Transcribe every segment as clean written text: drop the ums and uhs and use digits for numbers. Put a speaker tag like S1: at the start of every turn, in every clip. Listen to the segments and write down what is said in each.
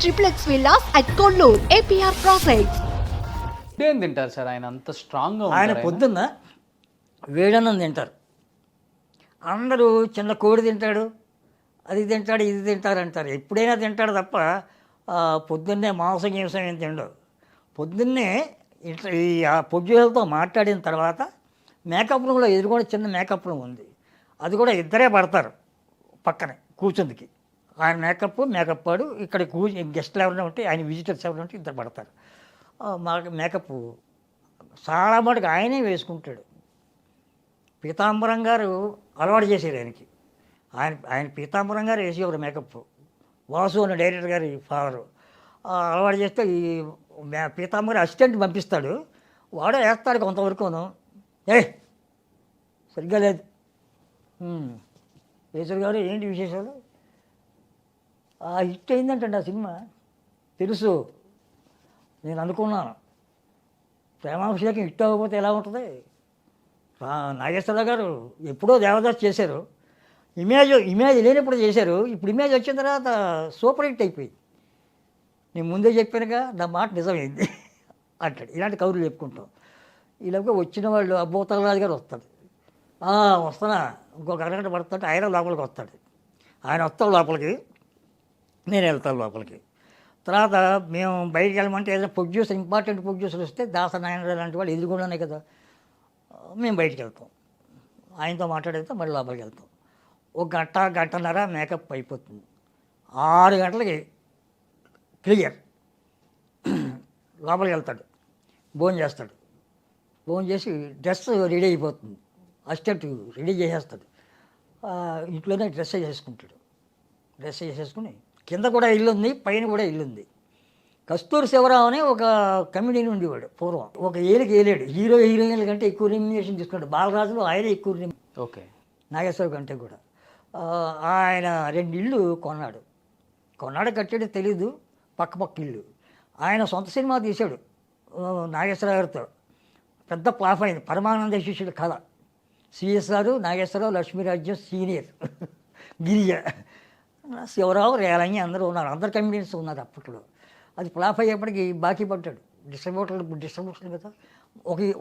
S1: triplex villas at Kollur, APR Projects.
S2: ఏం తింటారు sir ఆయన అంత స్ట్రాంగ్గా
S3: ఆయన
S2: ఉంటారు
S3: పొద్దున్న వేడన్నం తింటారు. అందరూ చిన్న కోడి తింటాడు, అది తింటాడు, ఇది తింటారు అంటారు. ఎప్పుడైనా తింటాడు తప్ప పొద్దున్నే మాంసం గీంసం ఏం తిండవు. పొద్దున్నే ఇట్లా ఈ పొద్దులతో మాట్లాడిన తర్వాత మేకప్ రూమ్లో ఎదురుకుండా చిన్న మేకప్ రూమ్ ఉంది. అది కూడా ఇద్దరే పడతారు పక్కనే కూర్చుందికి. ఆయన మేకప్ వాడు ఇక్కడ గెస్ట్లు ఎవరైనా ఉంటే, ఆయన విజిటర్స్ ఎవరైనా ఉంటే ఇద్దరు పడతారు. మేకప్ చాలా మటుకు ఆయనే వేసుకుంటాడు. పీతాంబరం గారు అలవాటు చేశారు ఆయనకి. ఆయన పీతాంబరం గారు వేసేవారు మేకప్. వాసు అనే డైరెక్టర్ గారి ఫాదరు అలవాటు చేస్తే ఈ పీతాంబరం అసిస్టెంట్ పంపిస్తాడు, వాడే వేస్తాడు కొంతవరకును. సరిగ్గా లేదు కేసరి గారు, ఏంటి విశేషాలు? హిట్ అయిందంటండి ఆ సినిమా. తెలుసు, నేను అనుకున్నాను. ప్రేమాభిషేకం హిట్ అవ్వకపోతే ఎలా ఉంటుంది? నాగేశ్వరరావు గారు ఎప్పుడో దేవదాస్ చేశారు, ఇమేజ్ లేనప్పుడు చేశారు. ఇప్పుడు ఇమేజ్ వచ్చిన తర్వాత సూపర్ హిట్ అయిపోయింది. నేను ముందే చెప్పానుగా, నా మాట నిజమైంది అంటాడు. ఇలాంటి కబుర్లు చెప్పుకుంటాం. ఇలాగ వచ్చిన వాళ్ళు అబ్బోతలరాజు గారు వస్తాడు. వస్తానా, ఇంకొక అరగంట పడుతుంటే ఆయన లోపలికి వస్తాడు. ఆయన వస్తాడు లోపలికి, నేను వెళ్తాను లోపలికి. తర్వాత మేము బయటికి వెళ్ళమంటే ఏదైనా ప్రొడ్యూసర్, ఇంపార్టెంట్ ప్రొడ్యూసర్ వస్తే దాసనారాయణ లాంటి వాళ్ళు ఎదురుగుండానే కదా, మేము బయటికి వెళ్తాం. ఆయనతో మాట్లాడితే మళ్ళీ లోపలికి వెళ్తాం. ఒక గంటన్నర మేకప్ అయిపోతుంది. 6 గంటలకి క్లియర్ లోపలికి వెళ్తాడు, భోజనం చేస్తాడు. భోజనం చేసి డ్రెస్ రెడీ అయిపోతుంది, అసిస్టెంట్ రెడీ చేసేస్తాడు. ఇంట్లోనే డ్రెస్ చేసుకుంటాడు. డ్రెస్ చేసేసుకుని కింద కూడా ఇల్లు ఉంది, పైన కూడా ఇల్లు ఉంది. కస్తూరి శివరావు అని ఒక కమెడీని ఉండేవాడు పూర్వం. ఒక ఏలికి ఏలాడు. హీరోయిన్ల కంటే ఎక్కువ రెమ్యునేషన్ తీసుకున్నాడు. బాలరాజులో ఆయనే ఎక్కువ
S2: ఓకే,
S3: నాగేశ్వరరావు కంటే కూడా. ఆయన 2 ఇళ్ళు కొన్నాడు. కట్టాడో తెలీదు, పక్క ఇల్లు. ఆయన సొంత సినిమా తీశాడు నాగేశ్వరరావు గారితో. పెద్ద ఫ్లాప్ అయింది. పరమానంద శిష్యుడు కథ. సిఎస్ఆర్, నాగేశ్వరరావు, లక్ష్మీరాజ్యం సీనియర్, గిరిజ, శివరావు, రేలంగి అందరూ ఉన్నారు. అందరు కమిడియన్స్ ఉన్నారు అప్పట్లో. అది ఫ్లాప్ అయ్యేప్పటికి బాకీ పడ్డాడు. డిస్ట్రిబ్యూషన్ కదా,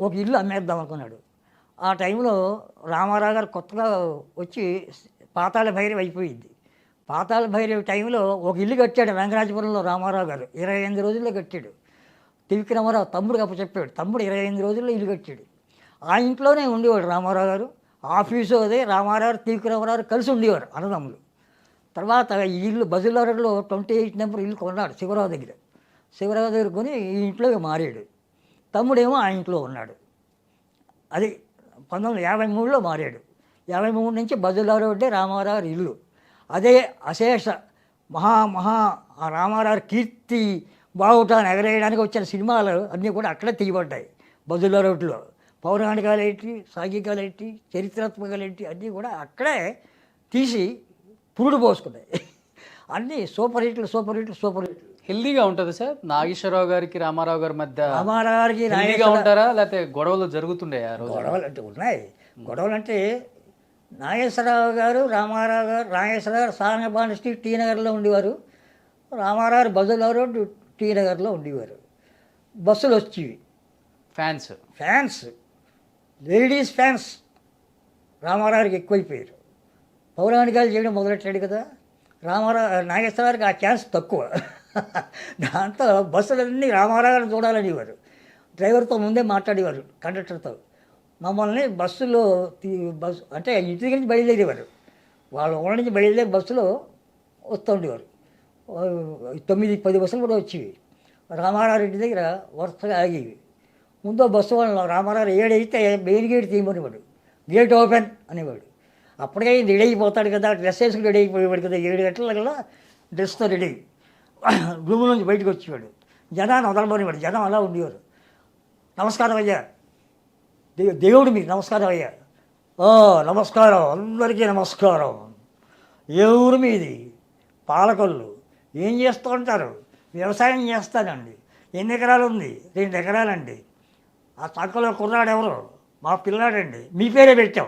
S3: ఒక ఇల్లు అమ్మేద్దాం అనుకున్నాడు. ఆ టైంలో రామారావు గారు కొత్తగా వచ్చి పాతాళ భైరవి అయిపోయింది. పాతాళ భైరవి టైంలో ఒక ఇల్లు కట్టాడు వెంకటాచపురంలో రామారావు గారు. 28 రోజుల్లో కట్టాడు. త్రివిక్రమరావు తమ్ముడు చెప్పాడు. తమ్ముడు 28 రోజుల్లో ఇల్లు కట్టాడు. ఆ ఇంట్లోనే ఉండేవాడు రామారావు గారు. ఆఫీసు అదే, రామారావు గారు త్రివిక్రమరావు కలిసి ఉండేవారు అన్నదమ్ములు. తర్వాత ఈ ఇల్లు బజులారులో 28 నెంబర్ ఇల్లు కొన్నాడు శివరావు దగ్గర కొని ఈ ఇంట్లోకి మారాడు. తమ్ముడేమో ఆ ఇంట్లో ఉన్నాడు. అది 1953లో మారాడు. 53 నుంచి బజులారు అంటే రామారావు ఇల్లు. అదే అశేష రామారావు కీర్తి బావుటాన్ని ఎగరేయడానికి వచ్చిన సినిమాలు అన్నీ కూడా అక్కడే తీయబడ్డాయి. బజులారోడ్లో పౌరాణికాలేంటి, సాంఘికాలేంటి, చరిత్రాత్మకాలేంటి అన్నీ కూడా అక్కడే తీసి పురుడు పోసుకున్నాయి. అన్నీ సూపర్ హిట్లు.
S2: హెల్దీగా ఉంటుంది సార్. నాగేశ్వరరావు గారికి రామారావు గారి మధ్య
S3: రామారావు గారికి
S2: హెల్దీగా ఉంటారా, లేకపోతే గొడవలు జరుగుతుండే? ఆ రోజు
S3: గొడవలు అంటే ఉన్నాయి. గొడవలు అంటే నాగేశ్వరరావు గారు, రామారావు గారు సారంగపాణి స్ట్రీట్ టీ నగర్లో ఉండేవారు. రామారావు గారు బజులా రోడ్ టీ నగర్లో ఉండేవారు. బస్సులు వచ్చేవి. ఫ్యాన్స్ లేడీస్ ఫ్యాన్స్ రామారావుకి ఎక్కువైపోయారు. పౌరాణికాలు చేయడం మొదలెట్టాడు కదా నాగేశ్వరరావు గారికి. ఆ ఛాన్స్ తక్కువ. దాంతో బస్సులన్నీ రామారావు గారిని చూడాలనేవారు. డ్రైవర్తో ముందే మాట్లాడేవారు, కండక్టర్తో. మమ్మల్ని బస్సు అంటే ఇంటి దగ్గర నుంచి బయలుదేరేవారు. వాళ్ళ ఊళ్ళ నుంచి బయలుదేరి బస్సులో వస్తూ ఉండేవారు. 9-10 బస్సులు కూడా వచ్చేవి. రామారావు ఇంటి దగ్గర వరుసగా ఆగేవి. ముందో బస్సు వాళ్ళు రామారావు 7 అయితే మెయిన్ గేట్ తీయమనేవాడు. గేట్ ఓపెన్ అనేవాడు. అప్పటికే రెడీ అయిపోతాడు కదా, డ్రెస్ వేసుకుని రెడీ అయిపోయేవాడు కదా. 7 గంటల డ్రెస్తో రెడీ రూమ్ నుంచి బయటకు వచ్చేవాడు. జనాన్ని వదలబోనేవాడు. జనం అలా ఉండేవారు. నమస్కారం అయ్యా, దేవుడు మీకు నమస్కారం అయ్యా. నమస్కారం, అందరికీ నమస్కారం. ఏ ఊరు మీది? పాలకొల్లు. ఏం చేస్తూ ఉంటారు? వ్యవసాయం చేస్తానండి. ఎన్ని ఎకరాలు ఉంది? 2 ఎకరాలండి. ఆ తక్కువలో కుర్రాడు ఎవరు? మా పిల్లాడండి. మీ పేరే పెట్టాం.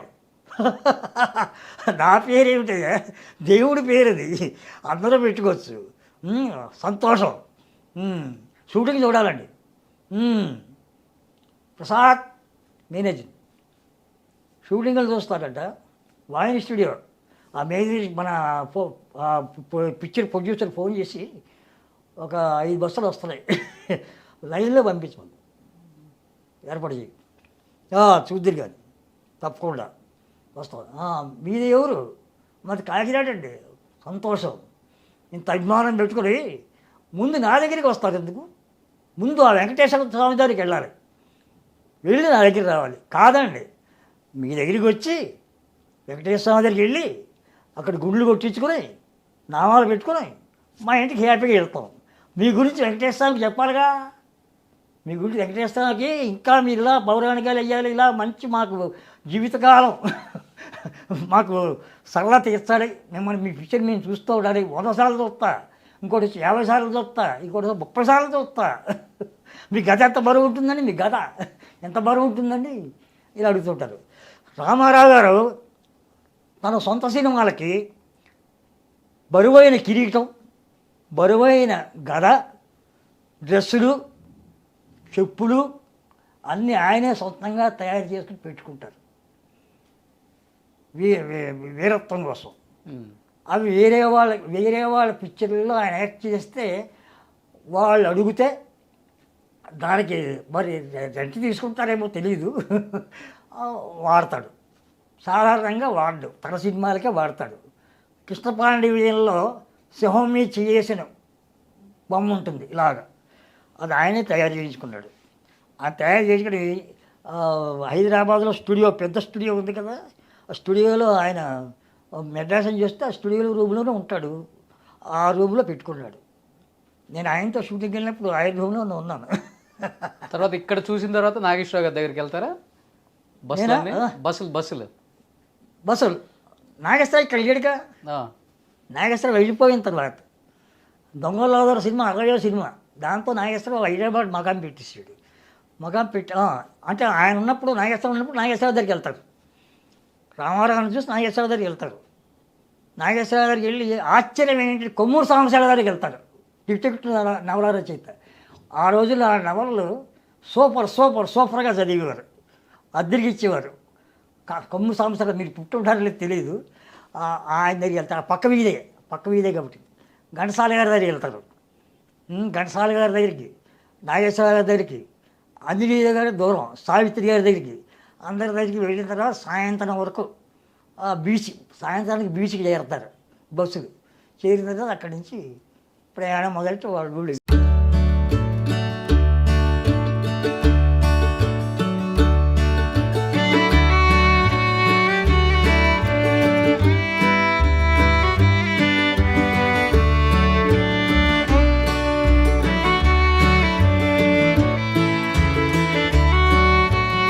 S3: నా పేరేమిటయ్యా, దేవుడి పేరుది, అందరూ పెట్టుకోవచ్చు. సంతోషం. షూటింగ్ చూడాలండి. ప్రసాద్ మేనేజర్ షూటింగ్లు చూస్తారంట. వాయిన్ స్టూడియో ఆ మేనేజర్ మన పిక్చర్ ప్రొడ్యూసర్ ఫోన్ చేసి ఒక 5 బస్సులు వస్తున్నాయి లైన్లో పంపించమని ఏర్పాటు చేయి. చూద్దరు కానీ తప్పకుండా వస్తాం. మీది ఎవరు? మాది కాకినాడ అండి. సంతోషం. ఇంత అభిమానం పెట్టుకుని ముందు నా దగ్గరికి వస్తారు. ఎందుకు? ముందు ఆ వెంకటేశ్వర స్వామి దగ్గరికి వెళ్ళాలి, వెళ్ళి నా దగ్గర రావాలి. కాదండి, మీ దగ్గరికి వచ్చి వెంకటేశ్వర స్వామి దగ్గరికి వెళ్ళి అక్కడ గుండ్లు కొట్టించుకొని నామాలు పెట్టుకొని మా ఇంటికి హ్యాపీగా వెళ్తాం. మీ గురించి వెంకటేశ్వర స్వామికి చెప్పాలిగా. మీ గురించి వెంకటేశ్వర స్వామికి ఇంకా మీరు ఇలా పౌరాణికాలు వేయాలి, ఇలా మంచి మాకు జీవితకాలం మాకు సరళ తీర్చాలి. మిమ్మల్ని మీ పిక్చర్ మేము చూస్తూ ఉండాలి. 100 సార్లు చూస్తా, ఇంకోటి 50 సార్లు చూస్తా, ఇంకోటి 30 సార్లు చూస్తా. మీ గద ఎంత బరువు ఉంటుందండి? మీ గద ఎంత బరువు ఉంటుందండి? ఇలా అడుగుతుంటారు. రామారావు గారు తన సొంత సినిమాలకి బరువైన కిరీటం, బరువైన గద, డ్రెస్సులు, చెప్పులు అన్నీ ఆయనే సొంతంగా తయారు చేసుకుని పెట్టుకుంటారు వీరత్వం కోసం. అవి వేరే వాళ్ళ పిక్చర్లలో ఆయన యాక్ట్ చేస్తే వాళ్ళు అడిగితే దానికి మరి రెంట్ తీసుకుంటారేమో తెలీదు, వాడతాడు. సాధారణంగా వాడు తన సినిమాలకే వాడతాడు. కృష్ణపాండే విజయంలో సింహం మీద చేసిన బొమ్మ ఉంటుంది ఇలాగా, అది ఆయనే తయారు చేయించుకున్నాడు. ఆ తయారు చేసుకుని హైదరాబాద్లో స్టూడియో, పెద్ద స్టూడియో ఉంది కదా, ఆ స్టూడియోలో ఆయన మెడ్రాసం చేస్తే ఆ స్టూడియో రూమ్లోనే ఉంటాడు. ఆ రూమ్లో పెట్టుకున్నాడు. నేను ఆయనతో షూటింగ్ వెళ్ళినప్పుడు ఆయన రూమ్లోనే ఉన్నాను.
S2: తర్వాత ఇక్కడ చూసిన తర్వాత నాగేశ్వరరావు గారి దగ్గరికి వెళ్తారా? బస్సులు
S3: నాగేశ్వర ఇక్కడ లేడుగా. నాగేశ్వర వెళ్ళిపోయిన తర్వాత దొంగలవదర సినిమా 60వ సినిమా, దాంతో నాగేశ్వరరావు హైదరాబాద్ మకాం పెట్టేసాడు. మకాం పెట్టి అంటే ఆయన ఉన్నప్పుడు, నాగేశ్వరరావు ఉన్నప్పుడు నాగేశ్వరరావు దగ్గరికి వెళ్తారు. రామారావుని చూసి నాగేశ్వరరావు దగ్గరికి వెళ్తారు. నాగేశ్వరరావు దగ్గరికి వెళ్ళి ఆశ్చర్యం ఏంటంటే కొమ్మూరు సాంబశివరావు దగ్గరికి వెళ్తారు. డిటెక్టివ్ నవల రచయిత. ఆ రోజుల్లో ఆ నవలలు సూపర్గా చదివేవారు, అద్దరికి ఇచ్చేవారు. కొమ్మూరు సాంబశివరావు మీరు పుట్టుంటారో లేదు తెలియదు. ఆయన దగ్గరికి వెళ్తారు. పక్క వీధే కాబట్టి ఘంటసాల గారి దగ్గరికి వెళ్తారు. ఘంటసాల గారి దగ్గరికి, నాగేశ్వరరావు గారి దగ్గరికి, అంజనీ గారి దూరం, సావిత్రి గారి దగ్గరికి, అందరి దగ్గరికి వెళ్ళిన తర్వాత సాయంత్రం వరకు సాయంత్రానికి బీచ్కి చేరుతారు బస్సులు. చేరిన తర్వాత అక్కడి నుంచి ప్రయాణం మొదలెట్టి వాళ్ళు